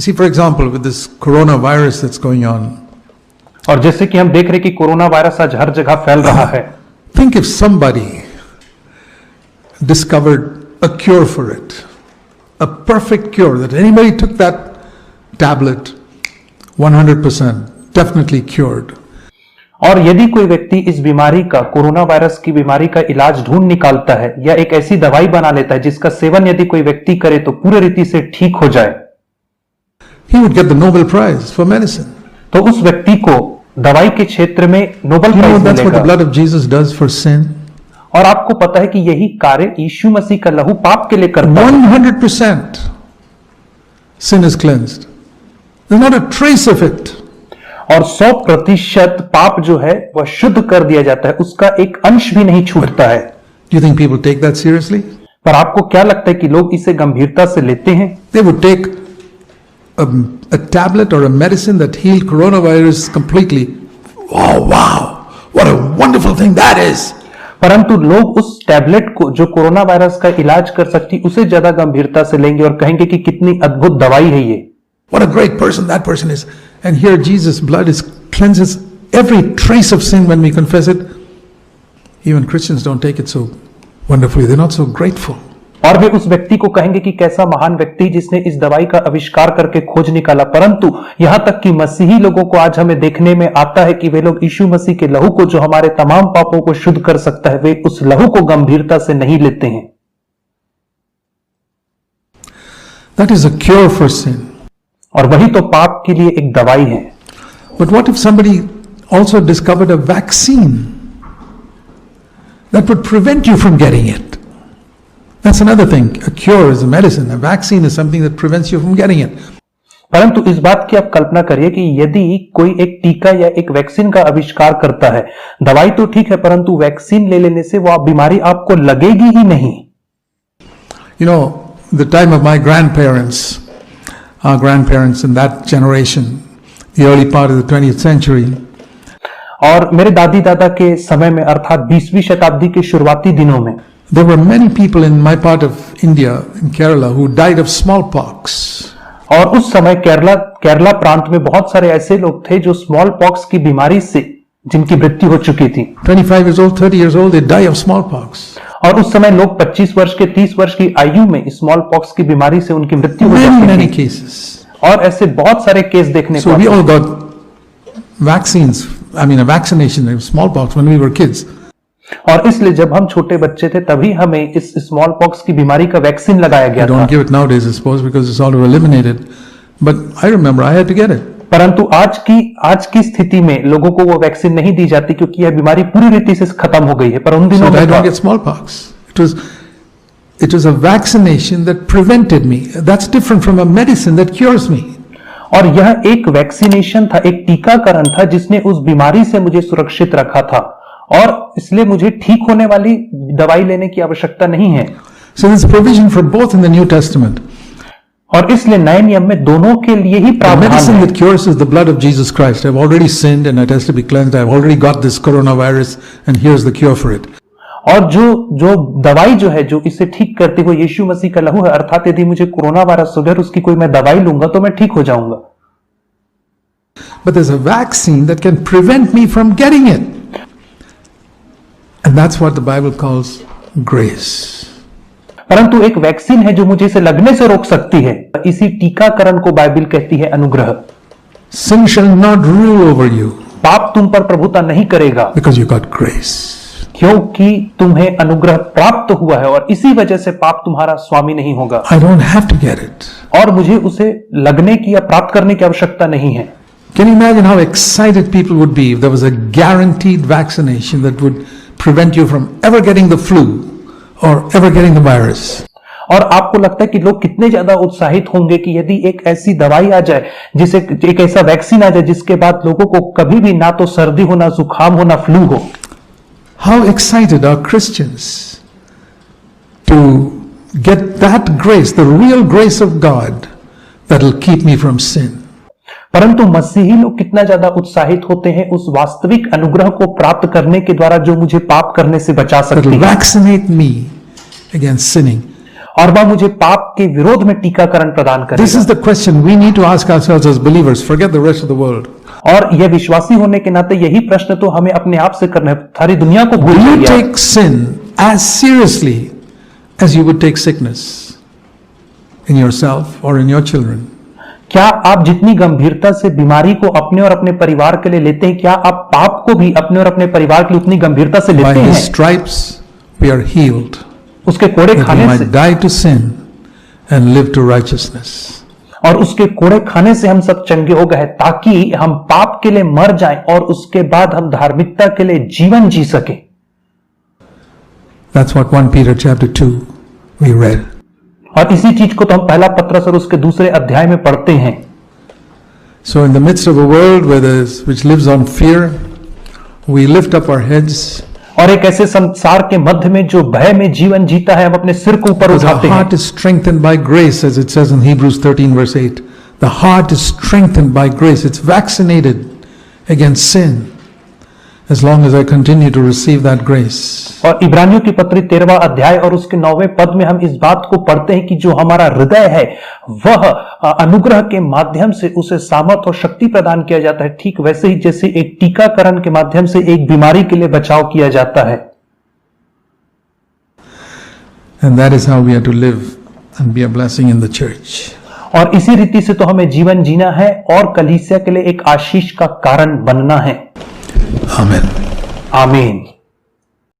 See, for example, with this coronavirus that's going on, और जैसे कि हम देख रहे हैं कि कोरोना वायरस आज हर जगह फैल रहा है, think if somebody discovered a cure for it, a perfect cure, that anybody took that tablet, 100% definitely cured. और यदि कोई व्यक्ति इस बीमारी का, कोरोना वायरस की बीमारी का इलाज ढूंढ निकालता है या एक ऐसी दवाई बना लेता है जिसका सेवन यदि कोई व्यक्ति करे तो पूरे रीति से ठीक हो जाए, he would get the Nobel Prize for medicine. तो उस व्यक्ति को दवाई के क्षेत्र में nobel You know prize that's what the मिलेगा। blood of Jesus does for sin. और आपको पता है कि यही कार्य यीशु मसीह का लहू पाप के लिए करता है। 100% sin is cleansed. There's not a trace of it. और 100% पाप जो है वह शुद्ध कर दिया जाता है, उसका एक अंश भी नहीं छूटता है। Do you think people take that seriously? पर आपको क्या लगता है कि लोग इसे गंभीरता से लेते हैं? They would take a tablet or a medicine that healed coronavirus completely. Oh wow, what a wonderful thing that is. परंतु लोग उस टैबलेट को जो कोरोना वायरस का इलाज कर सकती उसे ज्यादा गंभीरता से लेंगे और कहेंगे कि कितनी अद्भुत दवाई है ये। What a great person that person is. And here Jesus' blood cleanses every trace of sin when we confess it. Even Christians don't take it so wonderfully. They're not so grateful. और वे उस व्यक्ति को कहेंगे कि कैसा महान व्यक्ति जिसने इस दवाई का आविष्कार करके खोज निकाला, परंतु यहां तक कि मसीही लोगों को आज हमें देखने में आता है कि वे लोग यीशु मसीह के लहू को जो हमारे तमाम पापों को शुद्ध कर सकता है, वे उस लहू को गंभीरता से नहीं लेते हैं। That is a cure for sin. और वही तो पाप के लिए एक दवाई है। But what if somebody also discovered a vaccine that would prevent you from getting it? That's another thing. A cure is a medicine. A vaccine is something that prevents you from getting it. परंतु इस बात की आप कल्पना करिए कि यदि कोई एक टीका या एक वैक्सीन का आविष्कार करता है, दवाई तो ठीक है परंतु वैक्सीन ले लेने से वो बीमारी आपको लगेगी ही नहीं। You know, the time of my grandparents, our grandparents in that generation, the early part of the 20th century, और मेरे दादी दादा के समय में अर्थात 20वीं शताब्दी के शुरुआती दिनों में there were many people in my part of India, in Kerala, who died of smallpox. और उस समय केरला प्रांत में बहुत सारे ऐसे लोग थे जो स्मॉल पॉक्स की बीमारी से जिनकी मृत्यु हो चुकी थी। 25 years old, 30 years old, they die of smallpox. और उस समय लोग 25 वर्ष के 30 वर्ष की आयु में स्मॉल पॉक्स की बीमारी से उनकी मृत्यु हो Many जाती थी। cases. और ऐसे बहुत सारे केस देखने को So we आते all got vaccines, a vaccination of smallpox when we were kids. और इसलिए जब हम छोटे बच्चे थे तभी हमें इस स्मॉल पॉक्स की बीमारी का वैक्सीन लगाया गया They don't था। give it nowadays, I suppose, because it's all eliminated. But I remember I had to get it. परंतु आज की स्थिति में लोगों को वो वैक्सीन नहीं दी जाती क्योंकि यह बीमारी पूरी रीति से खत्म हो गई है। पर उन So दिनों that I don't में get smallpox. It was a vaccination that prevented me. That's different from a medicine that cures me. और यह एक वैक्सीनेशन था, एक टीकाकरण था जिसने उस बीमारी से मुझे सुरक्षित रखा था और इसलिए मुझे ठीक होने वाली दवाई लेने की आवश्यकता नहीं है। So there's provision for both in the New Testament. और इसलिए नए नियम में दोनों के लिए ही The प्रावधान medicine है। that cures is the blood of Jesus Christ. I've already sinned and it has to be cleansed. I've already got this coronavirus and here's the cure for it. और जो दवाई जो है जो इसे ठीक करती वो यीशु मसीह का लहू है, अर्थात यदि मुझे कोरोना वायरस हो गया उसकी कोई मैं दवाई लूंगा तो मैं ठीक हो जाऊंगा। But there's a vaccine that can prevent me from getting it. And that's what the Bible calls grace. परंतु एक वैक्सीन है जो मुझे इसे लगने से रोक सकती है, इसी टीकाकरण को बाइबल कहती है अनुग्रह। Sin shall not rule over you पाप तुम पर प्रभुता नहीं करेगा because you got grace. क्योंकि तुम्हें अनुग्रह प्राप्त हुआ है और इसी वजह से पाप तुम्हारा स्वामी नहीं होगा। I don't have to get it. और मुझे उसे लगने की या प्राप्त करने की आवश्यकता नहीं है। Can you imagine how excited people would be if there was a guaranteed vaccination that would prevent you from ever getting the flu or ever getting the virus? और आपको लगता है कि लोग कितने ज्यादा उत्साहित होंगे कि यदि एक ऐसी दवाई आ जाए, जिसे एक ऐसा वैक्सीन आ जाए जिसके बाद लोगों को कभी भी ना तो सर्दी हो, ना जुकाम हो, ना फ्लू हो। How excited are Christians to get that grace, the real grace of God that will keep me from sin. परंतु मसीही लोग कितना ज्यादा उत्साहित होते हैं उस वास्तविक अनुग्रह को प्राप्त करने के द्वारा जो मुझे पाप करने से बचा That सकती will है vaccinate me against sinning. और वह मुझे पाप पाप के विरोध में टीकाकरण प्रदान This करेगा। is the question we need to ask ourselves as believers. Forget the rest of the world. और यह विश्वासी होने के नाते यही प्रश्न तो हमें अपने आप से करना है, सारी दुनिया को भूल Will you जाइए। take sin as seriously as you would take sickness in yourself or in your children? क्या आप जितनी गंभीरता से बीमारी को अपने और अपने परिवार के लिए लेते हैं, क्या आप पाप को भी अपने और अपने परिवार के लिए उतनी गंभीरता से By लेते his हैं? stripes we are healed, उसके कोड़े that we खाने से might die to sin and live to righteousness. और उसके कोड़े खाने से हम सब चंगे हो गए ताकि हम पाप के लिए मर जाएं और उसके बाद हम धार्मिकता के लिए जीवन जी सके। That's what 1 Peter chapter 2 we read. और इसी चीज को तो हम पहला पत्रस और उसके दूसरे अध्याय में पढ़ते हैं। So in the midst of a world which lives on fear, we lift up our heads और एक ऐसे संसार के मध्य में जो भय में जीवन जीता है, हम अपने सिर को ऊपर because our उठाते हैं। heart is strengthened by grace, as it says in Hebrews 13 verse 8. The heart is strengthened by grace. It's vaccinated against sin as long as I continue to receive that grace. और इब्रानियों की पत्री 13वां अध्याय और उसके 9वें पद में हम इस बात को पढ़ते हैं कि जो हमारा हृदय है वह अनुग्रह के माध्यम से उसे सामर्थ और शक्ति प्रदान किया जाता है, ठीक वैसे ही जैसे एक टीकाकरण के माध्यम से एक बीमारी के लिए बचाव किया जाता है। And that is how we are to live and be a blessing in the church. और इसी रीति से तो हमें जीवन जीना है और कलीसिया के लिए एक आशीष का कारण बनना है। Amen. आमीन।